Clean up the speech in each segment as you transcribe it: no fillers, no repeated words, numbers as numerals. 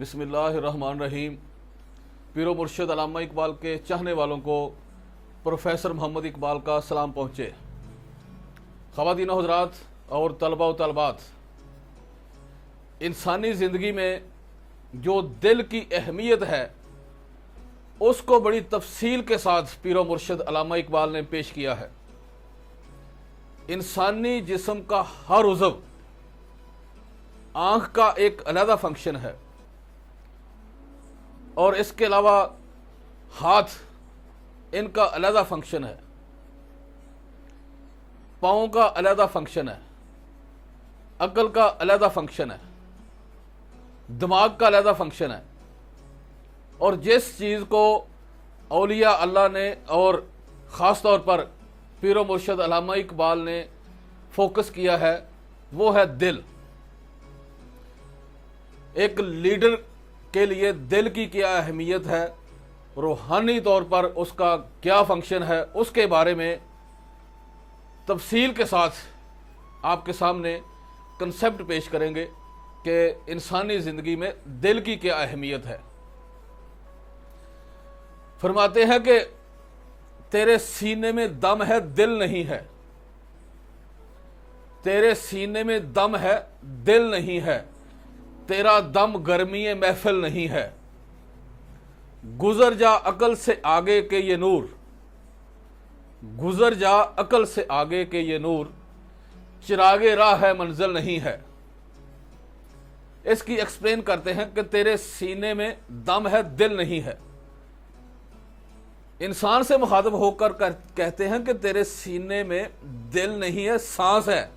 बिस्मिल्लाहिर्रहमानिर्रहीम। पीरो मुर्शिद अल्लामा इकबाल के चाहने वालों को प्रोफेसर मोहम्मद इकबाल का सलाम पहुँचे। ख़वातीन व हज़रात और तलबा व तलबात, इंसानी ज़िंदगी में जो दिल की अहमियत है उसको बड़ी तफसील के साथ पीरो मुर्शिद अल्लामा इकबाल ने पेश किया है। इंसानी जिस्म का हर उज़व, आँख का एक अलग फंक्शन है और इसके अलावा हाथ, इनका अलग फंक्शन है, पाँव का अलग फंक्शन है, अक्ल का अलग फंक्शन है, दिमाग का अलग फंक्शन है। और जिस चीज़ को औलिया अल्लाह ने और ख़ास तौर पर पीरो मुर्शिद अल्लामा इकबाल ने फोकस किया है वो है दिल। एक लीडर के लिए दिल की क्या अहमियत है, रूहानी तौर पर उसका क्या फंक्शन है, उसके बारे में तफसील के साथ आपके सामने कंसेप्ट पेश करेंगे कि इंसानी ज़िंदगी में दिल की क्या अहमियत है। फरमाते हैं कि तेरे सीने में दम है, दिल नहीं है। तेरे सीने में दम है, दिल नहीं है। तेरा दम गर्मी महफिल नहीं है। गुजर जा अकल से आगे के ये नूर, गुजर जा अकल से आगे के ये नूर, चिरागे राह है मंजिल नहीं है। इसकी एक्सप्लेन करते हैं कि तेरे सीने में दम है, दिल नहीं है। इंसान से मुखातब होकर कहते हैं कि तेरे सीने में दिल नहीं है, सांस है,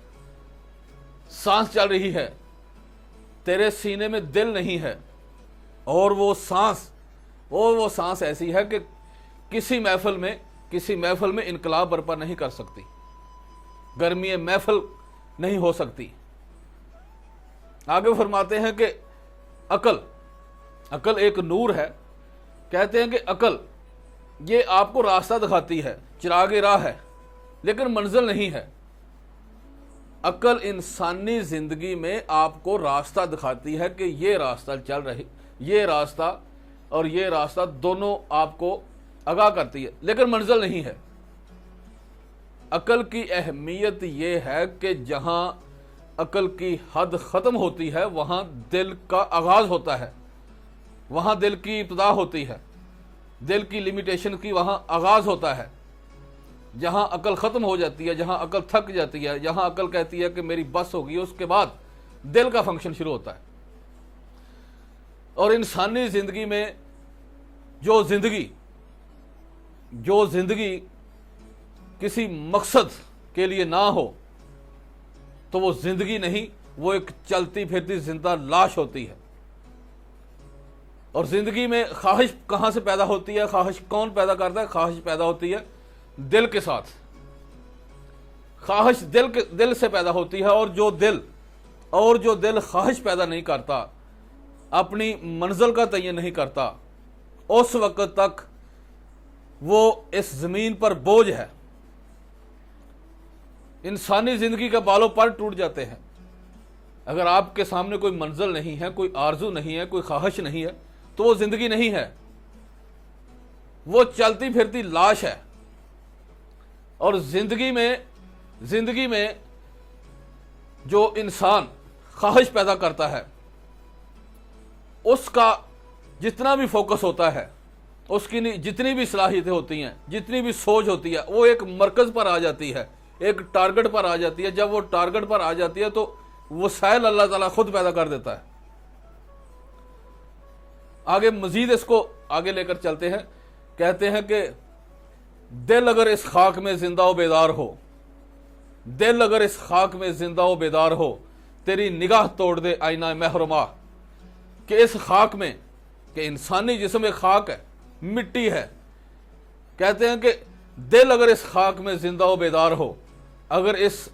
सांस चल रही है। तेरे सीने में दिल नहीं है और वो सांस ऐसी है कि किसी महफिल में इनकलाब बर्पा नहीं कर सकती, गर्मी महफिल नहीं हो सकती। आगे फरमाते हैं कि अकल एक नूर है। कहते हैं कि अकल ये आपको रास्ता दिखाती है, चिरागे राह है, लेकिन मंजिल नहीं है। अकल इंसानी ज़िंदगी में आपको रास्ता दिखाती है कि ये रास्ता चल रही, ये रास्ता और ये रास्ता दोनों आपको आगाह करती है, लेकिन मंजिल नहीं है। अकल की अहमियत ये है कि जहाँ अकल की हद ख़त्म होती है वहाँ दिल का आगाज़ होता है, वहाँ दिल की इब्तिदा होती है, दिल की लिमिटेशन की वहाँ आगाज़ होता है। जहाँ अकल ख़त्म हो जाती है, जहाँ अकल थक जाती है, जहाँ अकल कहती है कि मेरी बस होगी, उसके बाद दिल का फंक्शन शुरू होता है। और इंसानी ज़िंदगी में जो ज़िंदगी किसी मकसद के लिए ना हो तो वो ज़िंदगी नहीं, वो एक चलती फिरती जिंदा लाश होती है। और ज़िंदगी में ख्वाहिश कहाँ से पैदा होती है, ख्वाहिश कौन पैदा करता है? ख्वाहिश पैदा होती है दिल के साथ। ख्वाहिश दिल से पैदा होती है और जो दिल ख्वाहिश पैदा नहीं करता, अपनी मंजिल का तयन नहीं करता, उस वक्त तक वो इस ज़मीन पर बोझ है। इंसानी ज़िंदगी के बालों पर टूट जाते हैं। अगर आपके सामने कोई मंजिल नहीं है, कोई आरजू नहीं है, कोई ख्वाहिश नहीं है, तो वो ज़िंदगी नहीं है, वो चलती फिरती लाश है। और ज़िंदगी में जो इंसान ख्वाहिश पैदा करता है उसका जितना भी फोकस होता है, उसकी जितनी भी सलाहियतें होती हैं, जितनी भी सोच होती है, वो एक मरकज़ पर आ जाती है, एक टारगेट पर आ जाती है। जब वो टारगेट पर आ जाती है तो वसाइल अल्लाह ताला खुद पैदा कर देता है। आगे मजीद इसको आगे लेकर चलते हैं। कहते हैं कि दिल अगर इस खाक में जिंदा व बेदार हो, दिल अगर इस खाक में जिंदा व बेदार हो, तेरी निगाह तोड़ दे आईना महरुमा। कि इस खाक में, कि इंसानी जिस्म एक खाक है, मिट्टी है। कहते हैं कि दिल अगर इस खाक में जिंदा व बेदार हो, अगर इस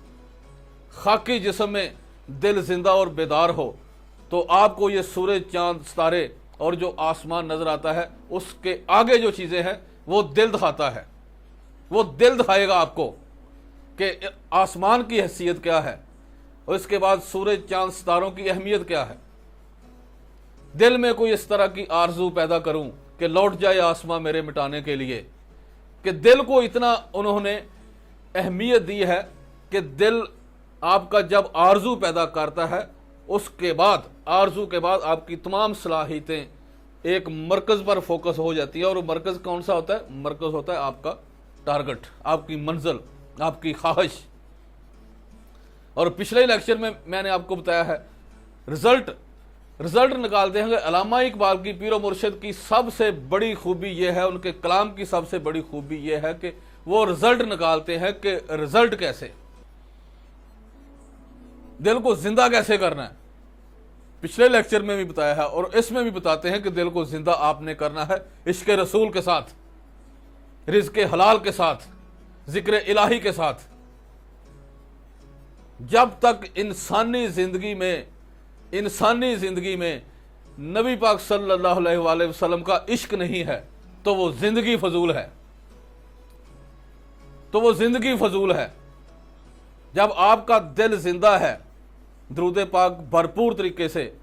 खाकी जिस्म में दिल जिंदा और बेदार हो, तो आपको ये सूरज, चांद, सितारे और जो आसमान नजर आता है, उसके आगे जो चीज़ें हैं वो दिल दिखाता है। वो दिल दिखाएगा आपको कि आसमान की हैसियत क्या है और इसके बाद सूरज, चांद, सितारों की अहमियत क्या है। दिल में कोई इस तरह की आरजू पैदा करूं कि लौट जाए आसमां मेरे मिटाने के लिए, कि दिल को इतना उन्होंने अहमियत दी है कि दिल आपका जब आरजू पैदा करता है, उसके बाद आरजू के बाद आपकी तमाम सलाहियतें एक मरकज़ पर फोकस हो जाती है। और वो मरकज़ कौन सा होता है? मरकज़ होता है आपका टारगेट, आपकी मंजिल, आपकी ख्वाहिश। और पिछले लेक्चर में मैंने आपको बताया है रिजल्ट निकालते हैं। अल्लामा इकबाल की पीर व मुर्शिद की सबसे बड़ी खूबी यह है, उनके कलाम की सबसे बड़ी खूबी यह है कि वो रिजल्ट निकालते हैं कि रिजल्ट कैसे, दिल को जिंदा कैसे करना है। पिछले लेक्चर में भी बताया है और इसमें भी बताते हैं कि दिल को जिंदा आपने करना है इश्क रसूल के साथ, रिज़्क़ हलाल के साथ, जिक्र इलाही के साथ। जब तक इंसानी जिंदगी में नबी पाक सल्लल्लाहु अलैहि वसल्लम का इश्क नहीं है तो वो जिंदगी फजूल है। जब आपका दिल जिंदा है, दुरूद पाक भरपूर तरीके से,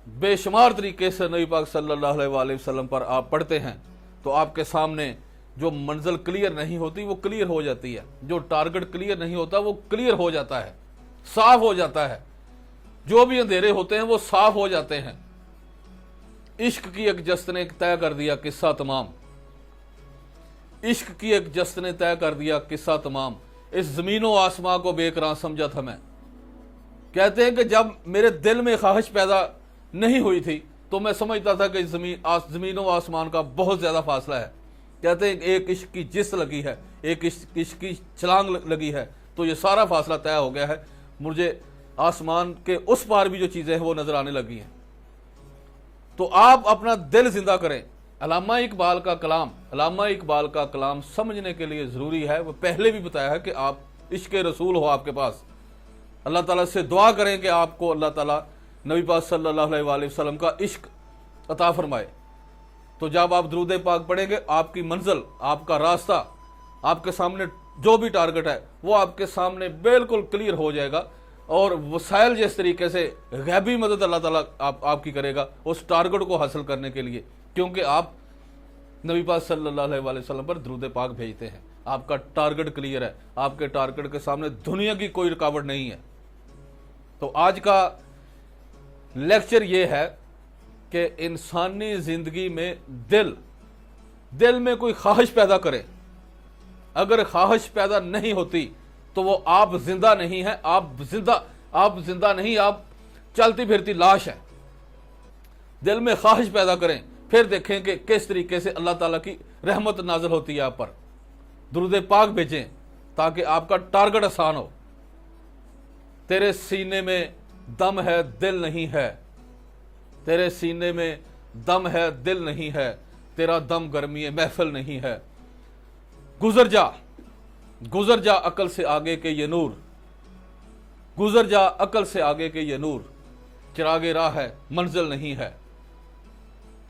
बेशुमार तरीके से नबी पाक सल्लल्लाहु अलैहि वसल्लम पर आप पढ़ते हैं, तो आपके सामने जो मंजिल क्लियर नहीं होती वो क्लियर हो जाती है, जो टारगेट क्लियर नहीं होता वो क्लियर हो जाता है, साफ हो जाता है, जो भी अंधेरे होते हैं वो साफ हो जाते हैं। इश्क की एक जस्त ने तय कर दिया किस्सा तमाम, इश्क की एक जस्त ने तय कर दिया किस्सा तमाम। इस ज़मीनों आसमां को बेकरार समझा था मैं। कहते हैं कि जब मेरे दिल में ख्वाहिश पैदा नहीं हुई थी तो मैं समझता था कि ज़मीनों आसमान का बहुत ज़्यादा फासला है। कहते हैं एक इश्क की जिस्त लगी है, एक इश्क की छलांग लगी है, तो ये सारा फासला तय हो गया है। मुझे आसमान के उस पार भी जो चीज़ें हैं वो नज़र आने लगी हैं। तो आप अपना दिल जिंदा करें। अल्लामा इकबाल का कलाम समझने के लिए ज़रूरी है, वो पहले भी बताया है कि आप इश्क रसूल हो आपके पास, अल्लाह ताला से दुआ करें कि आपको अल्लाह ताला नबी पाक सल्लल्लाहु अलैहि वसल्लम का इश्क अता फरमाए। तो जब आप दुरूद पाक पढ़ेंगे, आपकी मंजिल, आपका रास्ता, आपके सामने जो भी टारगेट है वो आपके सामने बिल्कुल क्लियर हो जाएगा। और वसाइल जिस तरीके से गैबी मदद अल्लाह ताला आपकी करेगा उस टारगेट को हासिल करने के लिए, क्योंकि आप नबी पाक सल्लल्लाहु अलैहि वसल्लम पर दुरूद पाक भेजते हैं। आपका टारगेट क्लियर है, आपके टारगेट के सामने दुनिया की कोई रुकावट नहीं है। तो आज का लेक्चर ये है कि इंसानी ज़िंदगी में दिल में कोई ख्वाहिश पैदा करे। अगर ख्वाहिश पैदा नहीं होती तो वो आप जिंदा नहीं है, आप जिंदा नहीं, आप चलती फिरती लाश है। दिल में ख्वाहिश पैदा करें, फिर देखें कि किस तरीके से अल्लाह ताला की रहमत नाज़िल होती है आप पर। दुरूद पाक भेजें ताकि आपका टारगेट आसान हो। तेरे सीने में दम है दिल नहीं है, तेरे सीने में दम है दिल नहीं है, तेरा दम गर्मी महफिल नहीं है। गुजर जा अकल से आगे के ये नूर, गुजर जा अकल से आगे के ये नूर, चिरागे राह है मंजिल नहीं है।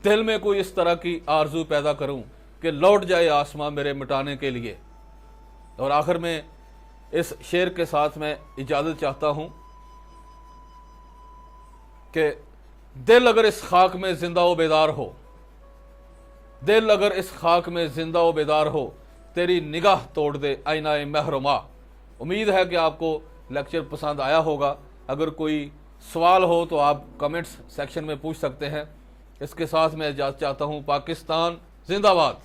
दिल में कोई इस तरह की आरजू पैदा करूं कि लौट जाए आसमां मेरे मिटाने के लिए। और आखिर में इस शेर के साथ मैं इजाज़त चाहता हूं कि दिल अगर इस खाक में जिंदा व बेदार हो, दिल अगर इस खाक में जिंदा व बेदार हो, तेरी निगाह तोड़ दे आईनाए महरुमा। उम्मीद है कि आपको लेक्चर पसंद आया होगा। अगर कोई सवाल हो तो आप कमेंट्स सेक्शन में पूछ सकते हैं। इसके साथ मैं इजाज़त चाहता हूँ। पाकिस्तान जिंदाबाद।